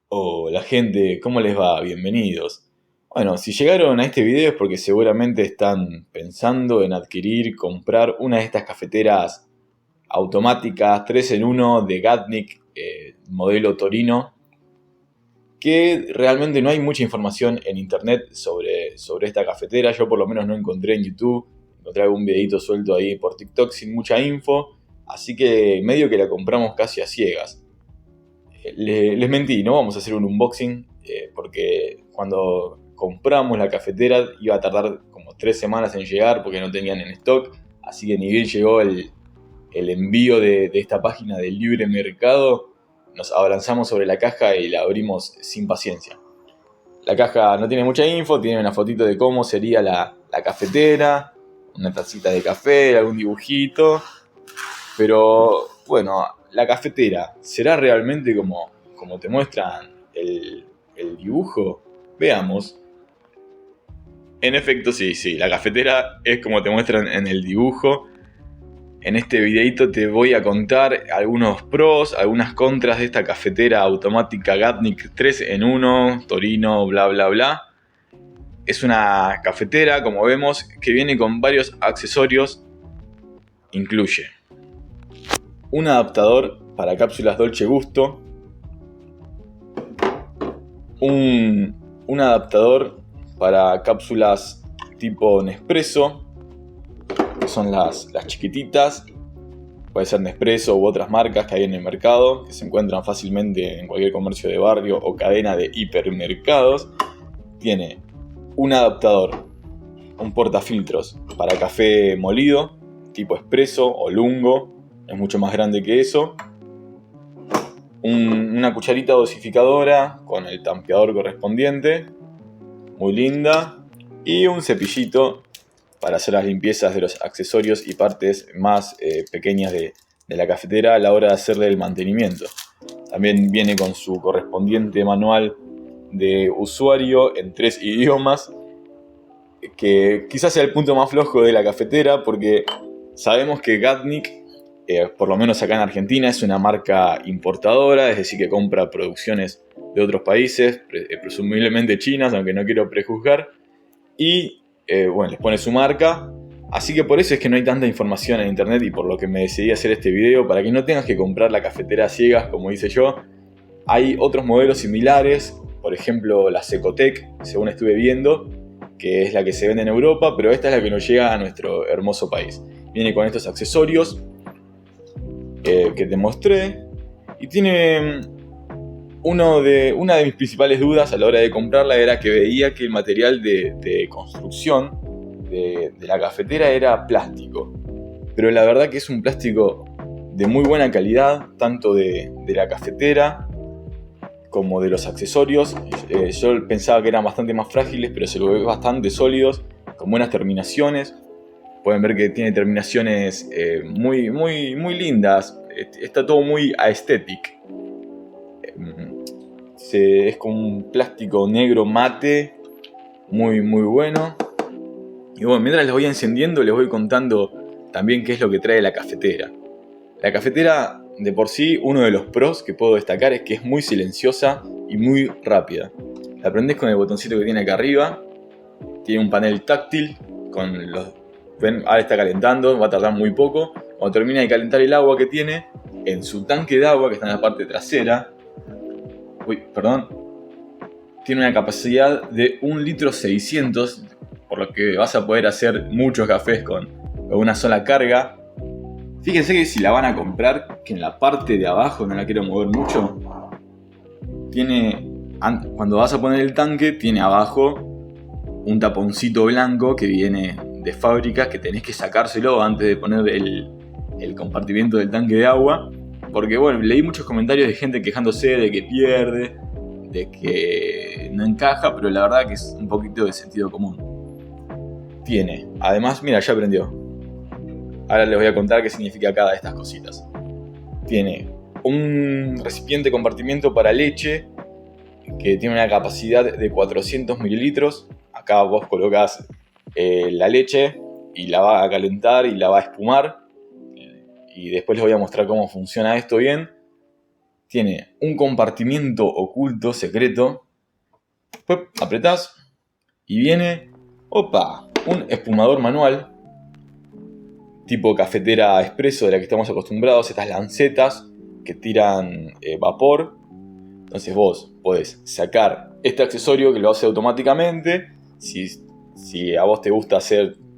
Hola gente, ¿cómo les va? Bienvenidos. Bueno, si llegaron a este video es porque seguramente están pensando en adquirir, comprar una de estas cafeteras automáticas 3 en uno de Gatnik, modelo Torino, que realmente no hay mucha información en internet sobre esta cafetera. Yo por lo menos no encontré en YouTube, encontré algún videito suelto ahí por TikTok sin mucha info, así que medio que la compramos casi a ciegas. Les mentí, no vamos a hacer un unboxing porque cuando compramos la cafetera iba a tardar como 3 semanas en llegar porque no tenían en stock, así que ni bien llegó el envío de esta página del libre mercado, nos abalanzamos sobre la caja y la abrimos sin paciencia. La caja no tiene mucha info, tiene una fotito de cómo sería la cafetera, una tacita de café, algún dibujito, pero bueno, la cafetera, ¿será realmente como te muestran el dibujo? Veamos. En efecto, sí, la cafetera es como te muestran en el dibujo. En este videito te voy a contar algunos pros, algunas contras de esta cafetera automática Gatnik 3 en uno, Torino, bla bla bla. Es una cafetera, como vemos, que viene con varios accesorios. Incluye un adaptador para cápsulas Dolce Gusto, un adaptador para cápsulas tipo Nespresso, que son las chiquititas. Puede ser Nespresso u otras marcas que hay en el mercado, que se encuentran fácilmente en cualquier comercio de barrio o cadena de hipermercados. Tiene un adaptador, un portafiltros para café molido, tipo espresso o lungo, es mucho más grande que eso. Una cucharita dosificadora con el tampeador correspondiente, muy linda. Y un cepillito para hacer las limpiezas de los accesorios y partes más pequeñas de la cafetera a la hora de hacerle el mantenimiento. También viene con su correspondiente manual de usuario en 3 idiomas, que quizás sea el punto más flojo de la cafetera, porque sabemos que Gatnik, por lo menos acá en Argentina, es una marca importadora, es decir, que compra producciones de otros países, presumiblemente chinas, aunque no quiero prejuzgar, y bueno, les pone su marca. Así que por eso es que no hay tanta información en internet y por lo que me decidí hacer este video, para que no tengas que comprar la cafetera a ciegas, como hice yo. Hay otros modelos similares, por ejemplo la Secotec, según estuve viendo, que es la que se vende en Europa, pero esta es la que nos llega a nuestro hermoso país. Viene con estos accesorios que te mostré y tiene una de mis principales dudas a la hora de comprarla era que veía que el material de construcción de la cafetera era plástico, pero la verdad que es un plástico de muy buena calidad, tanto de la cafetera como de los accesorios. Yo pensaba que eran bastante más frágiles, pero se lo ve bastante sólidos, con buenas terminaciones. Pueden ver que tiene terminaciones muy lindas. Está todo muy aesthetic. Es como un plástico negro mate, muy bueno. Y bueno, mientras les voy encendiendo, les voy contando también qué es lo que trae la cafetera. La cafetera, de por sí, uno de los pros que puedo destacar es que es muy silenciosa y muy rápida. La prendés con el botoncito que tiene acá arriba. Tiene un panel táctil con los... Ven, ahora está calentando, va a tardar muy poco. Cuando termina de calentar el agua que tiene, en su tanque de agua que está en la parte trasera, tiene una capacidad de 1,600 litros, por lo que vas a poder hacer muchos cafés con una sola carga. Fíjense que si la van a comprar, que en la parte de abajo, no la quiero mover mucho, cuando vas a poner el tanque, tiene abajo un taponcito blanco que viene de fábrica, que tenés que sacárselo antes de poner el compartimiento del tanque de agua. Porque bueno, leí muchos comentarios de gente quejándose de que pierde, de que no encaja, pero la verdad que es un poquito de sentido común. Además, mira, ya prendió. Ahora les voy a contar qué significa cada de estas cositas. Tiene un recipiente compartimiento para leche que tiene una capacidad de 400 mililitros. Acá vos colocás la leche y la va a calentar y la va a espumar. Y después les voy a mostrar cómo funciona esto bien. tiene un compartimiento oculto, secreto. Apretás y viene, opa, un espumador manual, tipo cafetera expreso de la que estamos acostumbrados, estas lancetas que tiran vapor. Entonces vos podés sacar este accesorio que lo hace automáticamente. Si a vos te gusta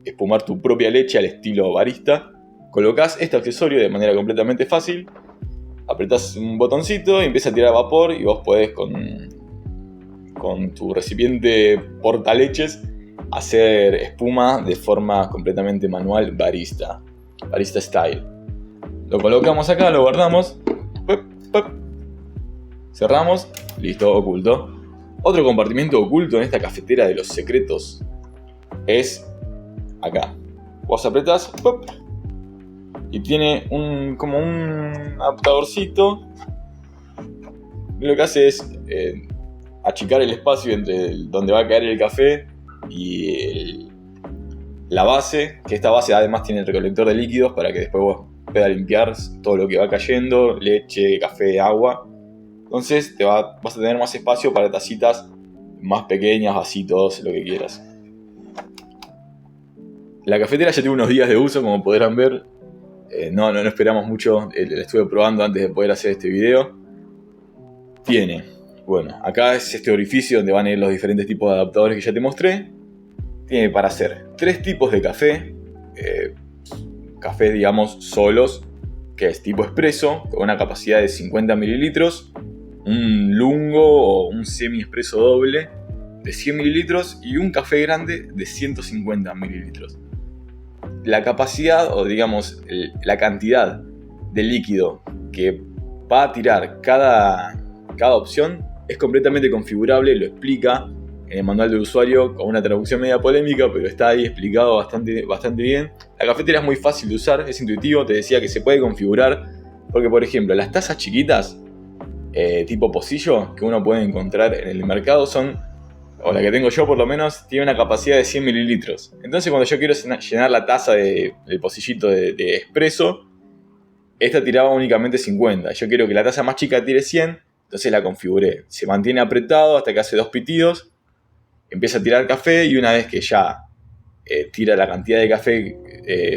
espumar tu propia leche al estilo barista, colocás este accesorio de manera completamente fácil, apretás un botoncito y empieza a tirar vapor y vos podés con tu recipiente portaleches hacer espuma de forma completamente manual, barista style. Lo colocamos acá, lo guardamos, cerramos, listo, oculto. Otro compartimiento oculto en esta cafetera de los secretos es acá. Vos apretás y tiene como un adaptadorcito. Lo que hace es achicar el espacio entre donde va a caer el café y la base, que esta base además tiene el recolector de líquidos para que después vos puedas limpiar todo lo que va cayendo, leche, café, agua. Entonces vas a tener más espacio para tacitas más pequeñas, vasitos, lo que quieras. La cafetera ya tiene unos días de uso, como podrán ver. No esperamos mucho, la estuve probando antes de poder hacer este video. Acá es este orificio donde van a ir los diferentes tipos de adaptadores que ya te mostré. Tiene para hacer 3 tipos de café. Cafés, digamos, solos, que es tipo expreso, con una capacidad de 50 mililitros. Un lungo o un semi-expreso doble de 100 mililitros y un café grande de 150 mililitros. La capacidad, o digamos, la cantidad de líquido que va a tirar cada opción es completamente configurable, lo explica en el manual del usuario con una traducción media polémica, pero está ahí explicado bastante bien. La cafetera es muy fácil de usar, es intuitivo, te decía que se puede configurar, porque por ejemplo las tazas chiquitas, tipo pocillo, que uno puede encontrar en el mercado o la que tengo yo por lo menos, tiene una capacidad de 100 mililitros. Entonces cuando yo quiero llenar la taza del pocillito de expreso, esta tiraba únicamente 50. Yo quiero que la taza más chica tire 100, entonces la configuré. Se mantiene apretado hasta que hace 2 pitidos, empieza a tirar café y una vez que ya tira la cantidad de café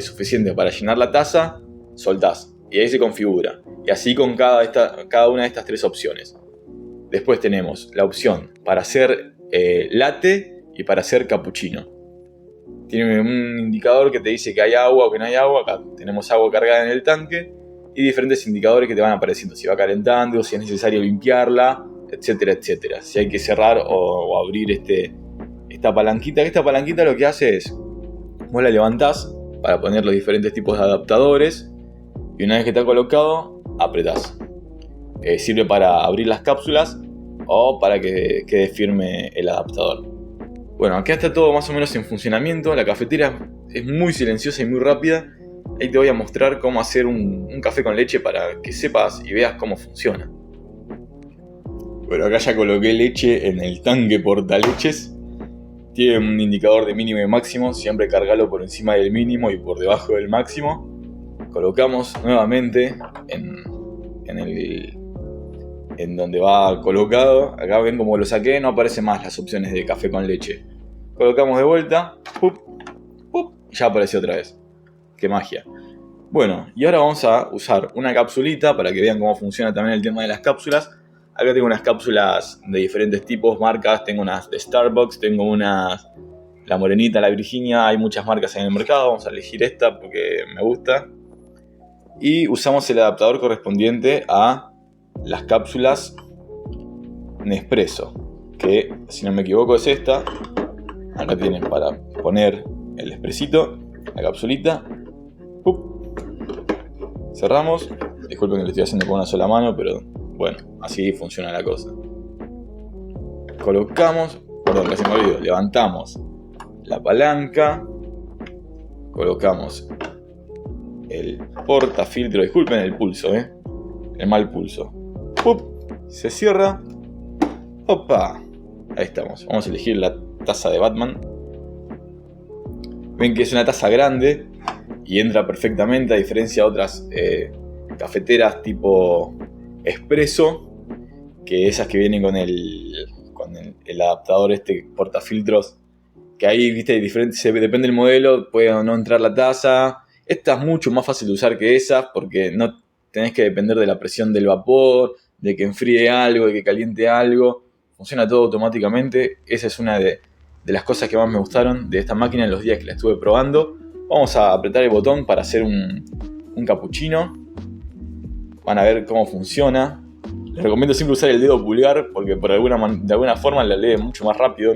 suficiente para llenar la taza, soltás. Y ahí se configura. Y así con cada una de estas 3 opciones. Después tenemos la opción para hacer latte y para hacer cappuccino. Tiene un indicador que te dice que hay agua o que no hay agua. Acá tenemos agua cargada en el tanque. Y diferentes indicadores que te van apareciendo. Si va calentando, si es necesario limpiarla, etcétera, etcétera. Si hay que cerrar o abrir esta palanquita. Esta palanquita lo que hace es, vos la levantás para poner los diferentes tipos de adaptadores. Y una vez que está colocado, apretás. Sirve para abrir las cápsulas o para que quede firme el adaptador. Bueno, acá está todo más o menos en funcionamiento. La cafetera es muy silenciosa y muy rápida. Ahí te voy a mostrar cómo hacer un café con leche para que sepas y veas cómo funciona. Bueno, acá ya coloqué leche en el tanque portaleches. Tiene un indicador de mínimo y máximo. Siempre cargalo por encima del mínimo y por debajo del máximo. Colocamos nuevamente en donde va colocado. Acá ven como lo saqué, no aparecen más las opciones de café con leche. Colocamos de vuelta, y ya apareció otra vez. ¡Qué magia! Bueno, y ahora vamos a usar una capsulita para que vean cómo funciona también el tema de las cápsulas. Acá tengo unas cápsulas de diferentes tipos, marcas. Tengo unas de Starbucks, tengo unas, la morenita, la Virginia. Hay muchas marcas en el mercado, vamos a elegir esta porque me gusta. Y usamos el adaptador correspondiente a las cápsulas Nespresso, que si no me equivoco es esta. Acá tienen para poner el expresito, la capsulita. Cerramos. Disculpen que lo estoy haciendo con una sola mano, pero bueno, así funciona la cosa. Colocamos, casi me olvido, levantamos la palanca, colocamos el portafiltro, disculpen el pulso, el mal pulso. Se cierra. Opa, ahí estamos. Vamos a elegir la taza de Batman. Ven que es una taza grande y entra perfectamente, a diferencia de otras cafeteras tipo expreso, que esas que vienen con el adaptador portafiltros, que ahí, viste, depende del modelo, puede o no entrar la taza. Esta es mucho más fácil de usar que esas, porque no tenés que depender de la presión del vapor, de que enfríe algo, de que caliente algo. Funciona todo automáticamente. Esa es una de las cosas que más me gustaron de esta máquina en los días que la estuve probando. Vamos a apretar el botón para hacer un cappuccino. Van a ver cómo funciona. Les recomiendo siempre usar el dedo pulgar, porque de alguna forma la lee mucho más rápido.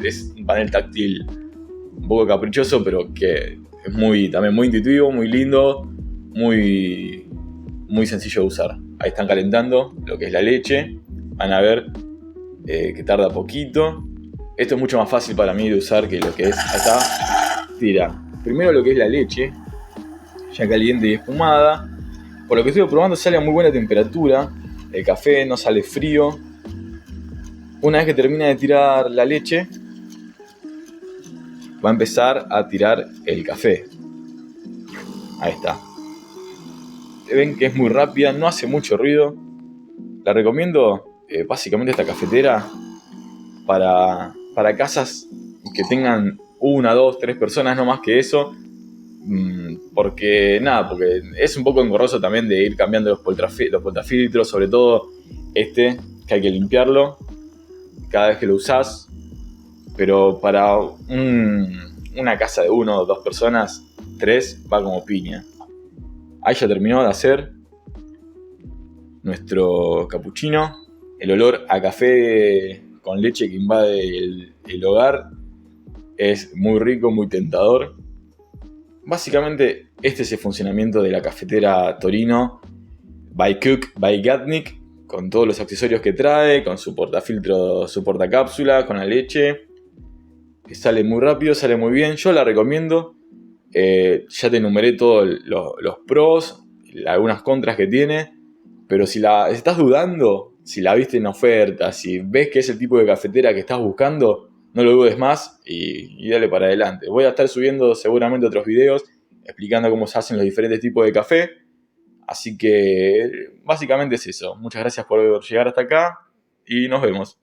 Es un panel táctil un poco caprichoso, pero que es también muy intuitivo, muy lindo, muy sencillo de usar. Ahí están calentando lo que es la leche. Van a ver que tarda poquito. Esto es mucho más fácil para mí de usar que lo que es acá. Tira primero lo que es la leche, ya caliente y espumada. Por lo que estoy probando sale a muy buena temperatura. El café no sale frío. Una vez que termina de tirar la leche, va a empezar a tirar el café. Ahí está. Ven que es muy rápida, no hace mucho ruido. La recomiendo básicamente esta cafetera para casas que tengan 1, 2, 3 personas, no más que eso. Porque es un poco engorroso también de ir cambiando los portafiltros, sobre todo que hay que limpiarlo cada vez que lo usás. Pero para una casa de 1 o 2 personas, 3 va como piña. Ahí ya terminó de hacer nuestro cappuccino. El olor a café con leche que invade el hogar es muy rico, muy tentador. Básicamente este es el funcionamiento de la cafetera Torino by Cook by Gatnik, con todos los accesorios que trae, con su portafiltro, su portacápsula, con la leche. Sale muy rápido, sale muy bien, yo la recomiendo. Ya te enumeré todos los pros, algunas contras que tiene, pero si estás dudando, si la viste en oferta, si ves que es el tipo de cafetera que estás buscando, no lo dudes más y dale para adelante. Voy a estar subiendo seguramente otros videos explicando cómo se hacen los diferentes tipos de café, así que básicamente es eso. Muchas gracias por llegar hasta acá y nos vemos.